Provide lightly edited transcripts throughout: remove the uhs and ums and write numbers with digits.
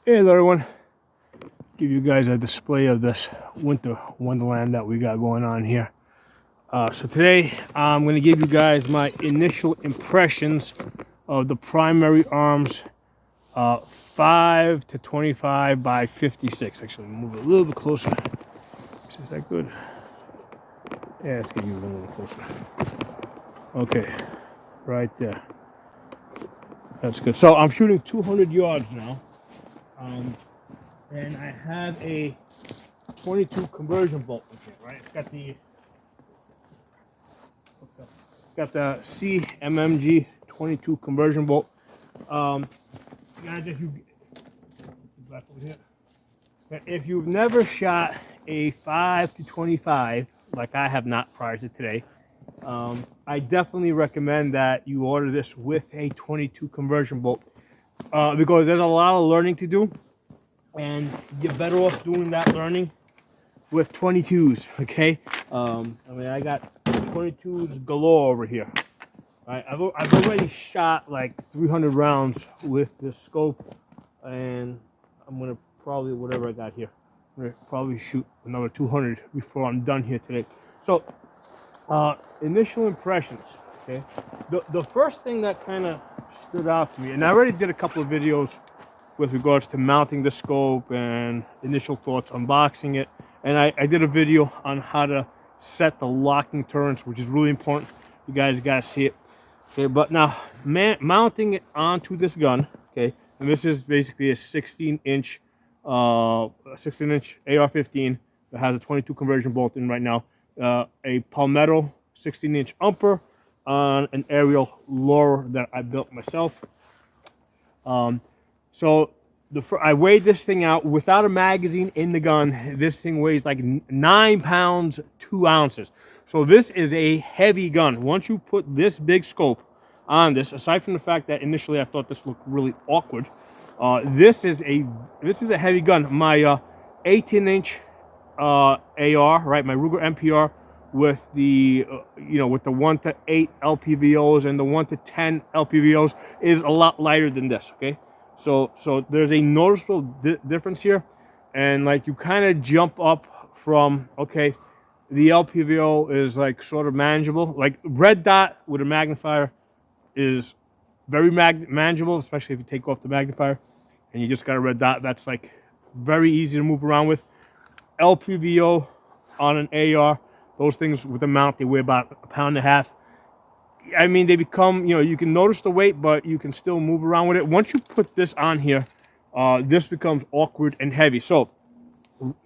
Hey there, everyone. Give you guys a display of this winter wonderland that we got going on here. So today I'm going to give you guys my initial impressions of the primary arms 5 to 25 by 56. Actually, move it a little bit closer. Is that good? Yeah, let's get you a little closer. Okay, right there. That's good. So I'm shooting 200 yards now. And I have a 22 conversion bolt with it, right? It's got the CMMG 22 conversion bolt. Guys, if you've never shot a 5 to 25, like I have not prior to today, I definitely recommend that you order this with a 22 conversion bolt because there's a lot of learning to do, and you're better off doing that learning with 22s, okay? I mean, I got 22s galore over here. I've already shot like 300 rounds with this scope, and I'm gonna probably, whatever I got here, I'm gonna probably shoot another 200 before I'm done here today. So, initial impressions, okay? The first thing that kind of stood out to me, and I already did a couple of videos with regards to mounting the scope and initial thoughts, unboxing it. And I did a video on how to set the locking turns, which is really important. You guys got to see it. Okay, but now mounting it onto this gun, okay, and this is basically a 16-inch AR-15 that has a 22 conversion bolt in right now. A Palmetto 16-inch umper on an aerial lower that I built myself. So I weighed this thing out without a magazine in the gun. This thing weighs like 9 pounds, 2 ounces. So this is a heavy gun. Once you put this big scope on this, aside from the fact that initially I thought this looked really awkward, this is a heavy gun. My 18-inch AR, right, my Ruger MPR with the with the 1 to 8 LPVOs and the 1 to 10 LPVOs is a lot lighter than this. Okay. So there's a noticeable difference here, and like you kind of jump up from, okay, the LPVO is like sort of manageable. Like red dot with a magnifier is very manageable, especially if you take off the magnifier and you just got a red dot. That's like very easy to move around with. LPVO on an AR, those things with a mount, they weigh about 1.5 pounds. I mean, they become, you can notice the weight, but you can still move around with it. Once you put this on here, this becomes awkward and heavy. So,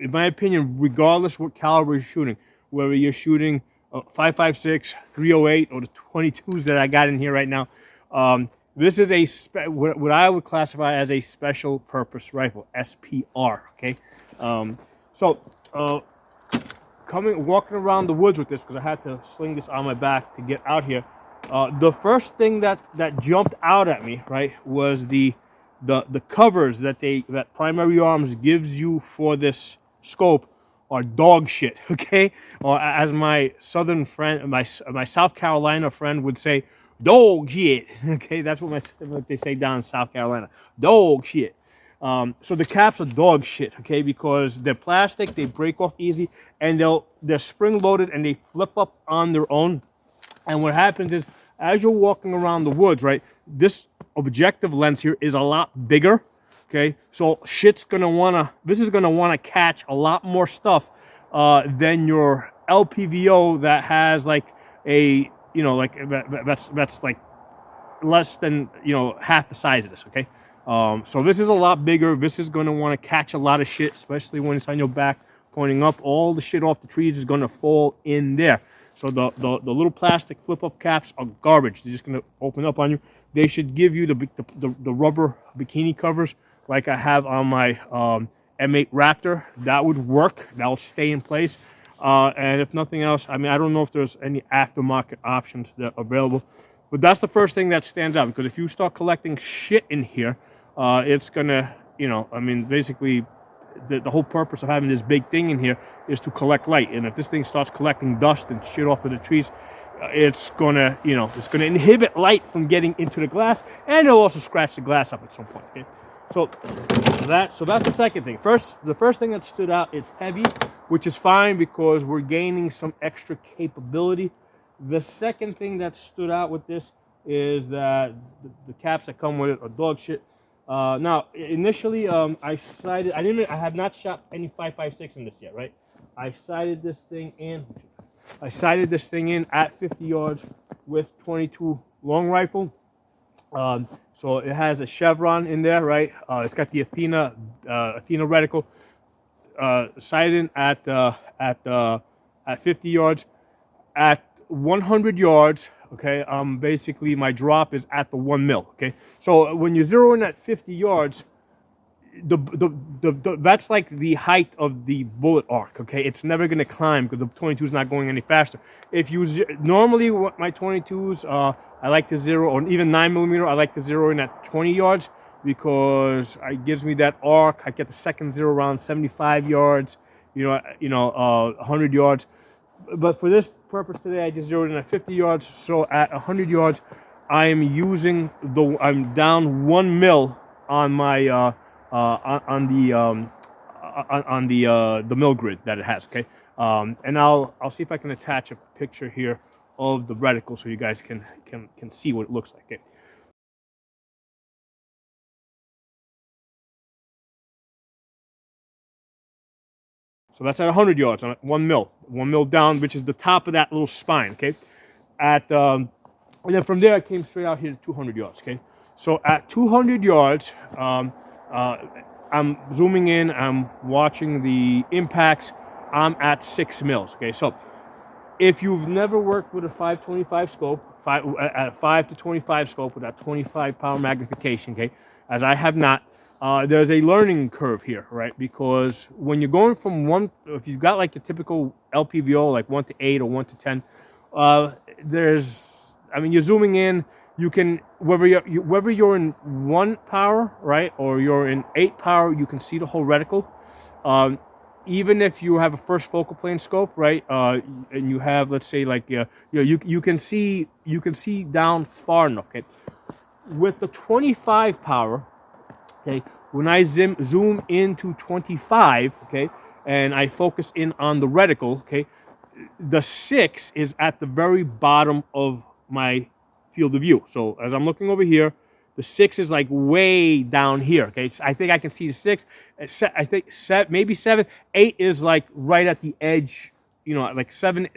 in my opinion, regardless what caliber you're shooting, whether you're shooting 5.56, 308, or the 22s that I got in here right now, this is what I would classify as a special purpose rifle, SPR. Okay, walking around the woods with this, because I had to sling this on my back to get out here. The first thing that jumped out at me, right, was the covers that Primary Arms gives you for this scope are dog shit. Okay, or as my southern friend, my South Carolina friend would say, dog shit. Okay, that's what they say down in South Carolina, dog shit. So the caps are dog shit, okay, because they're plastic, they break off easy, and they're spring loaded and they flip up on their own. And what happens is, as you're walking around the woods, right, this objective lens here is a lot bigger, okay? So this is gonna wanna catch a lot more stuff than your LPVO that has like that's like less than, half the size of this, okay? So this is a lot bigger. This is gonna wanna catch a lot of shit, especially when it's on your back, pointing up. All the shit off the trees is gonna fall in there. So the little plastic flip-up caps are garbage. They're just gonna open up on you. They should give you the rubber bikini covers like I have on my M8 Raptor. That would work. That'll stay in place. And if nothing else, I mean, I don't know if there's any aftermarket options that are available, but that's the first thing that stands out, because if you start collecting shit in here, it's gonna, I mean, basically, the whole purpose of having this big thing in here is to collect light. And if this thing starts collecting dust and shit off of the trees, it's gonna, it's gonna inhibit light from getting into the glass, and it'll also scratch the glass up at some point. Okay? So that's the second thing. The first thing that stood out is heavy, which is fine because we're gaining some extra capability. The second thing that stood out with this is that the caps that come with it are dog shit. Now, initially, I have not shot any 5.56 in this yet, right? I sighted this thing in. I sighted this thing in at 50 yards with 22 long rifle. So it has a chevron in there, right? It's got the Athena reticle sighted in at 50 yards. At 100 yards, okay, basically my drop is at the 1 mil, okay? So when you zero in at 50 yards, that's like the height of the bullet arc, okay? It's never going to climb because the 22 is not going any faster. If you normally my 22s, I like to zero, or even 9mm, I like to zero in at 20 yards because it gives me that arc. I get the second zero round 75 yards, 100 yards. But for this purpose today, I just zeroed in at 50 yards. So at 100 yards, I'm down 1 mil on my the mill grid that it has. Okay, and I'll see if I can attach a picture here of the reticle so you guys can see what it looks like. Okay. So that's at 100 yards on 1 mil down, which is the top of that little spine. Okay, and then from there I came straight out here to 200 yards. Okay, so at 200 yards, I'm zooming in. I'm watching the impacts. I'm at 6 mils. Okay, so if you've never worked with a 525 scope, at a 5 to 25 scope with that 25 power magnification, okay, as I have not, there's a learning curve here, right? Because when you're going from if you've got like the typical LPVO, like 1 to 8 or 1 to 10, you're zooming in. You can, whether you're in 1 power, right, or you're in 8 power, you can see the whole reticle. Even if you have a first focal plane scope, right, and you have, let's say, like, you can see down far enough. Okay, with the 25 power, okay, when I zoom into 25, okay, and I focus in on the reticle, okay, the 6 is at the very bottom of my field of view. So as I'm looking over here, the 6 is like way down here. Okay, so I think I can see the 6. I think maybe 7. 8 is like right at the edge. Like 7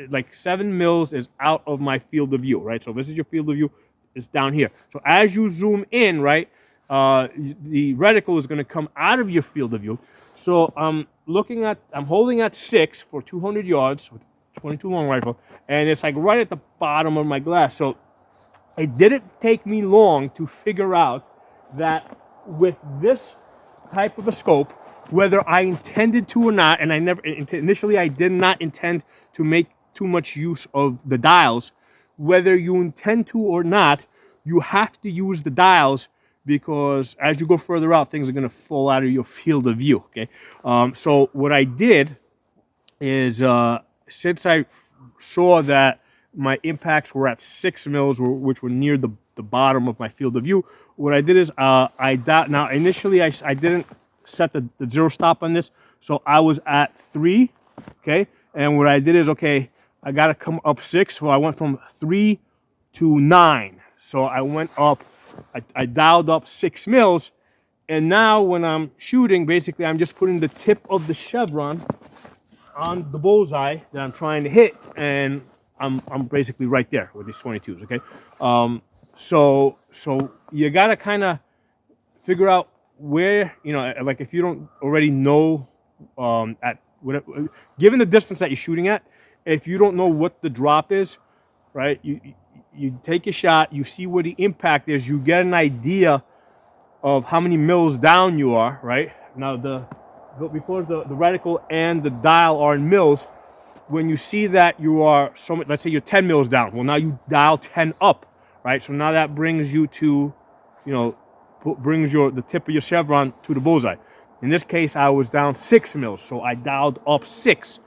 mils is out of my field of view. Right. So this is your field of view. It's down here. So as you zoom in, right, the reticle is going to come out of your field of view. So I'm holding at 6 for 200 yards with 22 long rifle, and it's like right at the bottom of my glass. So it didn't take me long to figure out that with this type of a scope, whether I intended to or not, and initially I did not intend to make too much use of the dials, whether you intend to or not, you have to use the dials because as you go further out, things are going to fall out of your field of view. Okay, so what I did is since I saw that my impacts were at 6 mils, which were near the bottom of my field of view, what I did is now initially I didn't set the zero stop on this, so I was at 3, okay, and what I did is, okay, I got to come up 6, so I went from 3 to 9, so I went up, I dialed up 6 mils, and now when I'm shooting, basically I'm just putting the tip of the chevron on the bullseye that I'm trying to hit, and I'm basically right there with these 22s. Okay, so you gotta kind of figure out where, like if you don't already know, at whatever, given the distance that you're shooting at, if you don't know what the drop is, right? You take a shot, you see where the impact is, you get an idea of how many mils down you are, right? Now because the reticle and the dial are in mils, when you see that you are let's say you're 10 mils down, well, now you dial 10 up, right? So now that brings you to, brings the tip of your chevron to the bullseye. In this case, I was down 6 mils, so I dialed up 6,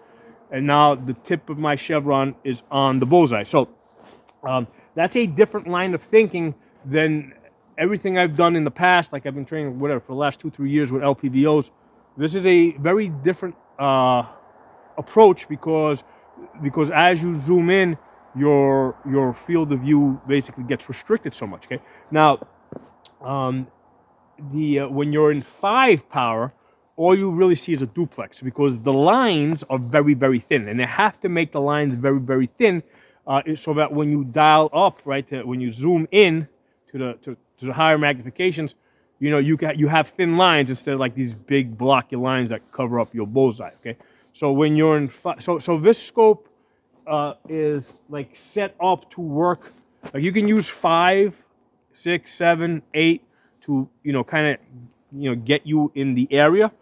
and now the tip of my chevron is on the bullseye. So that's a different line of thinking than everything I've done in the past, like I've been training whatever for the last 2-3 years with LPVOs, this is a very different approach because as you zoom in, your field of view basically gets restricted so much. Okay, now um, the when you're in 5 power, all you really see is a duplex because the lines are very thin, and they have to make the lines very thin, so that when you dial up, right, when you zoom in to the higher magnifications, you know you have thin lines instead of like these big blocky lines that cover up your bullseye. Okay, so when you're in so this scope is like set up to work. Like you can use 5, 6, 7, 8 to kind of get you in the area,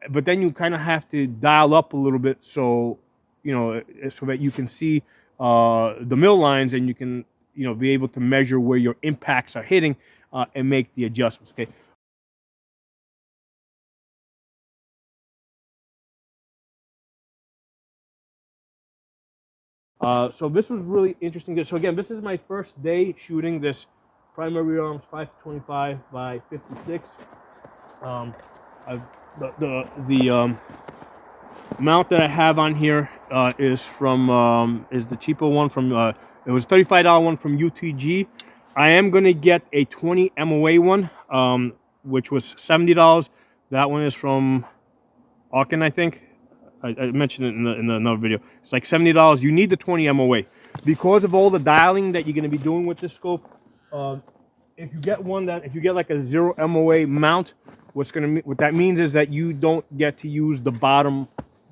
but then you kind of have to dial up a little bit so so that you can see the mill lines and you can be able to measure where your impacts are hitting and make the adjustments. Okay. So this was really interesting. So again, this is my first day shooting this primary arms 525 by 56. I've, the mount that I have on here is from is the cheaper one from it was $35 one from UTG. I am gonna get a 20 MOA one, which was $70. That one is from Arkin, I think. I mentioned it in another video. It's like $70. You need the 20 MOA because of all the dialing that you're going to be doing with this scope. If you get like a 0 MOA mount, what that means is that you don't get to use the bottom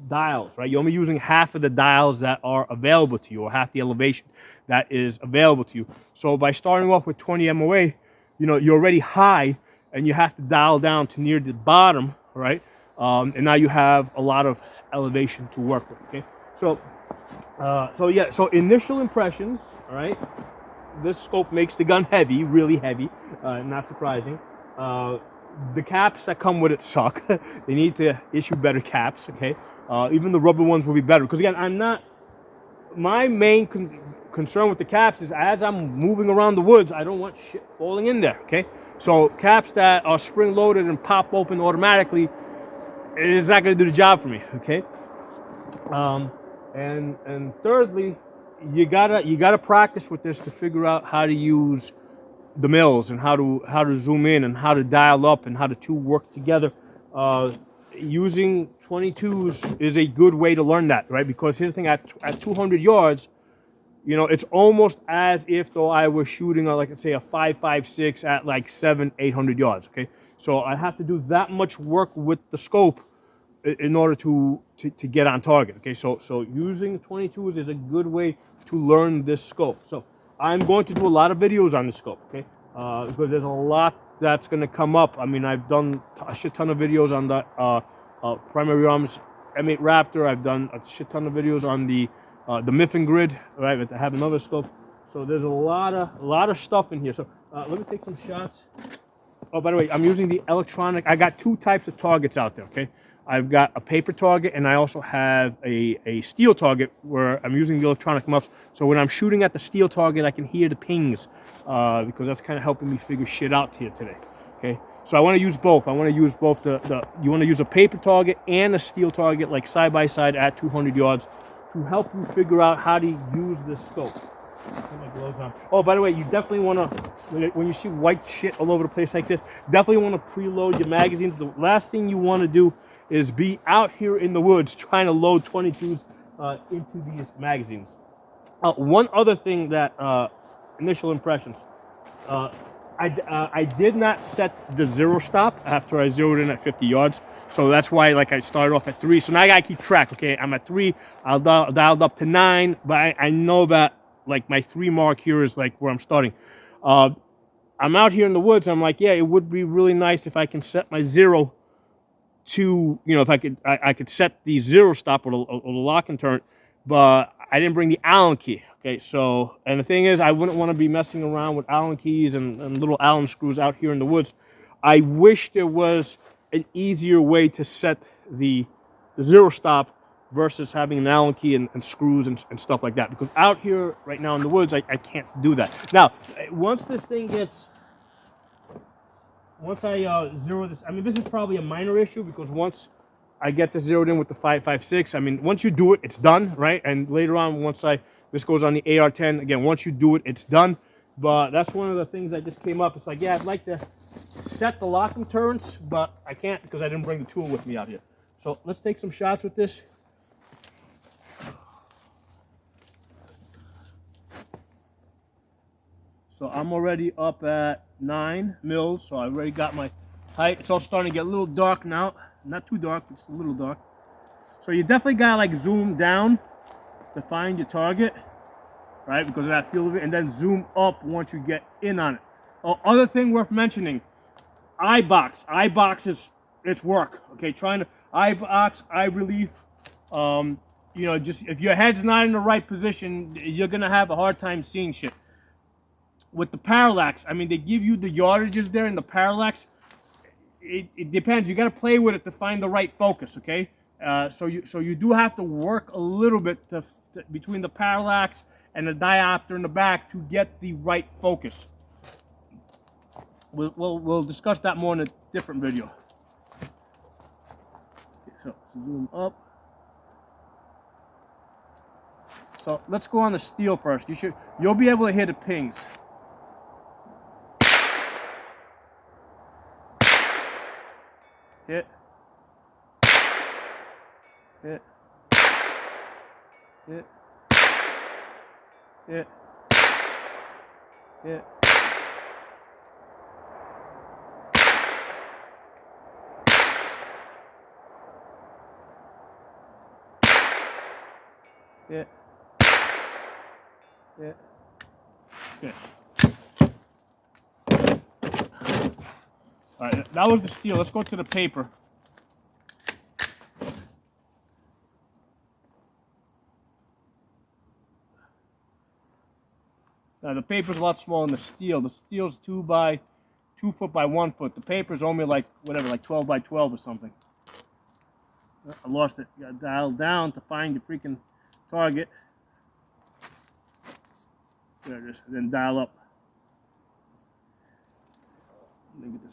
dials, right? You're only using half of the dials that are available to you, or half the elevation that is available to you. So by starting off with 20 MOA, you're already high, and you have to dial down to near the bottom, right? And now you have a lot of elevation to work with. Okay, so initial impressions. All right, this scope makes the gun heavy, really heavy. Not surprising. The caps that come with it suck. They need to issue better caps. Okay, even the rubber ones will be better because again, my main concern with the caps is as I'm moving around the woods, I don't want shit falling in there. Okay, so caps that are spring loaded and pop open automatically, it's not going to do the job for me. Okay, and thirdly, you gotta practice with this to figure out how to use the mills and how to zoom in and how to dial up and how the two work together. Using 22s is a good way to learn that, right? Because here's the thing: at 200 yards, it's almost as if though I was shooting like let's say a 5.56 at like 700-800 yards. Okay, so I have to do that much work with the scope in order to get on target. Okay, so using 22s is a good way to learn this scope. So I'm going to do a lot of videos on this scope. Okay, because there's a lot that's going to come up. I mean, I've done a shit ton of videos on the primary arms M8 Raptor. I've done a shit ton of videos on the Miffin Grid. Right, I have another scope. So there's a lot of stuff in here. So let me take some shots. Oh, by the way, I'm using the electronic. I got 2 types of targets out there. Okay. I've got a paper target and I also have a steel target where I'm using the electronic muffs. So when I'm shooting at the steel target, I can hear the pings because that's kind of helping me figure shit out here today. Okay, so I want to use both. I want to use both you want to use a paper target and a steel target like side by side at 200 yards to help you figure out how to use this scope. Put my gloves on. Oh, by the way, you definitely want to, when you see white shit all over the place like this, definitely want to preload your magazines. The last thing you want to do is be out here in the woods trying to load 22s into these magazines. One other thing that, initial impressions, I did not set the 0 stop after I zeroed in at 50 yards. So that's why I started off at 3. So now I got to keep track. Okay, I'm at 3. I'll dialed up to 9, but I know that like my 3 mark here is like where I'm starting. I'm out here in the woods. I'm like, yeah, it would be really nice if I can set my 0 to, if I could set the 0 stop or the lock and turn, but I didn't bring the Allen key. Okay, so, and the thing is, I wouldn't want to be messing around with Allen keys and little Allen screws out here in the woods. I wish there was an easier way to set the 0 stop versus having an Allen key and screws and stuff like that. Because out here right now in the woods, I can't do that. Now, once this thing gets once I zero this, I mean, this is probably a minor issue because once I get this zeroed in with the 5.56, I mean, once you do it, it's done, right? And later on, this goes on the AR10, again, once you do it, it's done. But that's one of the things that just came up. It's like, yeah, I'd like to set the locking turns, but I can't because I didn't bring the tool with me out here. So let's take some shots with this. So I'm already up at 9 mils, so I already got my height. It's all starting to get a little dark now. Not too dark, but it's a little dark. So you definitely gotta like zoom down to find your target, right? Because of that field of it, and then zoom up once you get in on it. Oh, other thing worth mentioning, eye box. Eye box is, it's work, okay? Trying to eye box, eye relief. You know, just if your head's not in the right position, you're gonna have a hard time seeing shit. With the parallax, I mean, they give you the yardages there in the parallax. It depends. You got to play with it to find the right focus, okay? So you do have to work a little bit between the parallax and the diopter in the back to get the right focus. We'll discuss that more in a different video. Okay, so zoom up. So let's go on the steel first. You'll be able to hear the pings. Hit. Hit. Hit. Hit. Hit. Hit. Hit. Hit. All right, that was the steel. Let's go to the paper. Now the paper's a lot smaller than the steel. The steel's 2 foot by 1 foot. The paper's only like whatever, like 12 by 12 or something. I lost it. You gotta dial down to find your freaking target. There it is. And then dial up. Let me get this.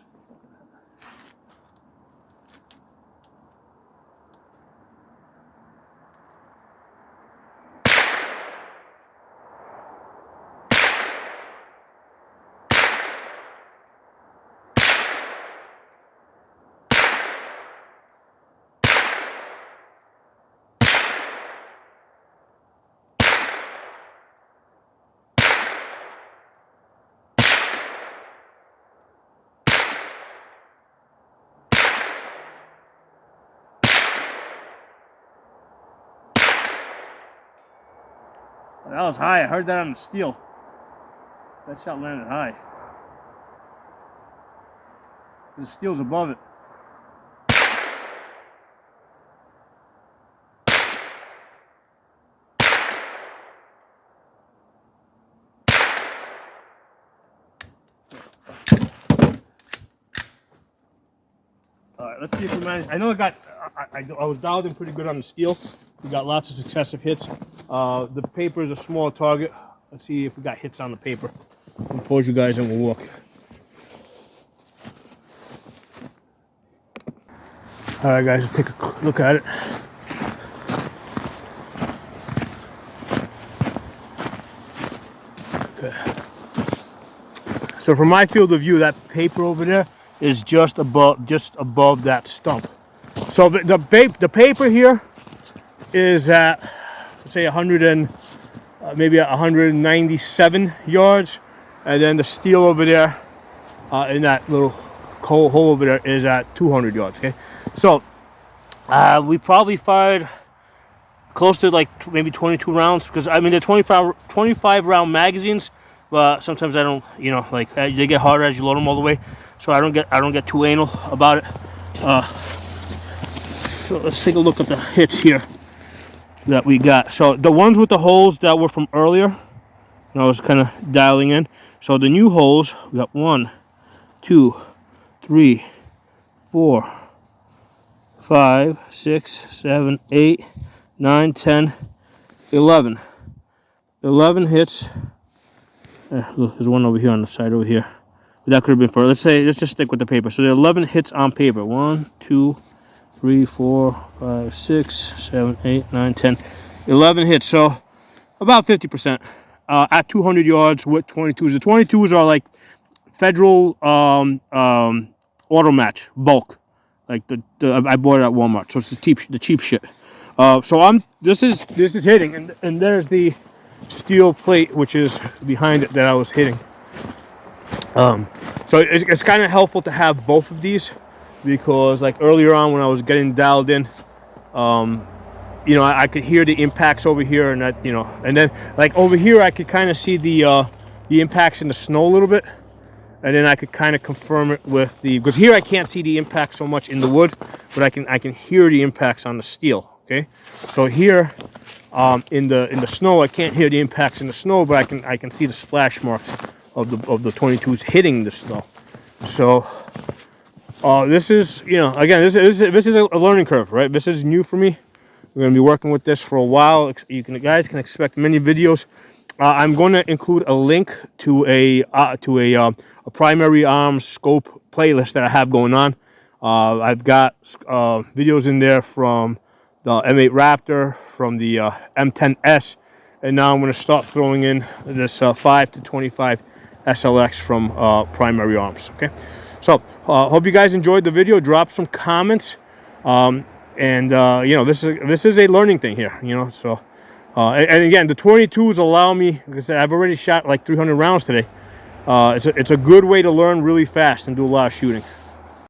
That was high. I heard that on the steel. That shot landed high. The steel's above it. All right, let's see if we manage. I know I was dialed in pretty good on the steel. We got lots of successive hits. The paper is a small target. Let's see if we got hits on the paper. I'll pause you guys and we'll walk. All right, guys, let's take a look at it. Okay. So from my field of view, that paper over there is just above that stump. So the paper here is at, let's say, 100 and maybe 197 yards, and then the steel over there in that little hole over there is at 200 yards. Okay, so we probably fired close to like maybe 22 rounds, because I mean they're 25 round magazines, but sometimes I don't, you know, like they get harder as you load them all the way, so I don't get too anal about it. So let's take a look at the hits here that we got. So the ones with the holes that were from earlier, I was kind of dialing in. So the new holes, we got 1, 2, 3, 4, 5, 6, 7, 8, 9, 10, 11. 11 hits. Look, there's one over here on the side over here. That could have been for, let's just stick with the paper. So there are 11 hits on paper. 1, 2, 3, 4, 5, 6, 7, 8, 9, 10. 11 hits. So about 50% at 200 yards with 22s. The 22s are like Federal auto match bulk. Like I bought it at Walmart, so it's the cheap shit. So this is hitting, and there's the steel plate which is behind it that I was hitting. So it's kind of helpful to have both of these, because like earlier on when I was getting dialed in, you know, I could hear the impacts over here, and that, you know, and then like over here I could kind of see the impacts in the snow a little bit, and then I could kind of confirm it with because here I can't see the impact so much in the wood, but I can hear the impacts on the steel. Okay, so here in the snow I can't hear the impacts in the snow, but I can see the splash marks of the 22s hitting the snow. So this is, you know, again, this is a learning curve, right? This is new for me. We're going to be working with this for a while. Guys can expect many videos. I'm going to include a link to a primary arms scope playlist that I have going on. I've got videos in there from the M8 Raptor, from the M10S, and now I'm going to start throwing in this 5 to 25 SLX from primary arms. Okay, so hope you guys enjoyed the video. Drop some comments, and you know, this is a learning thing here. You know, so. And again, the 22s allow me, like I said, I've already shot like 300 rounds today. It's a good way to learn really fast and do a lot of shooting.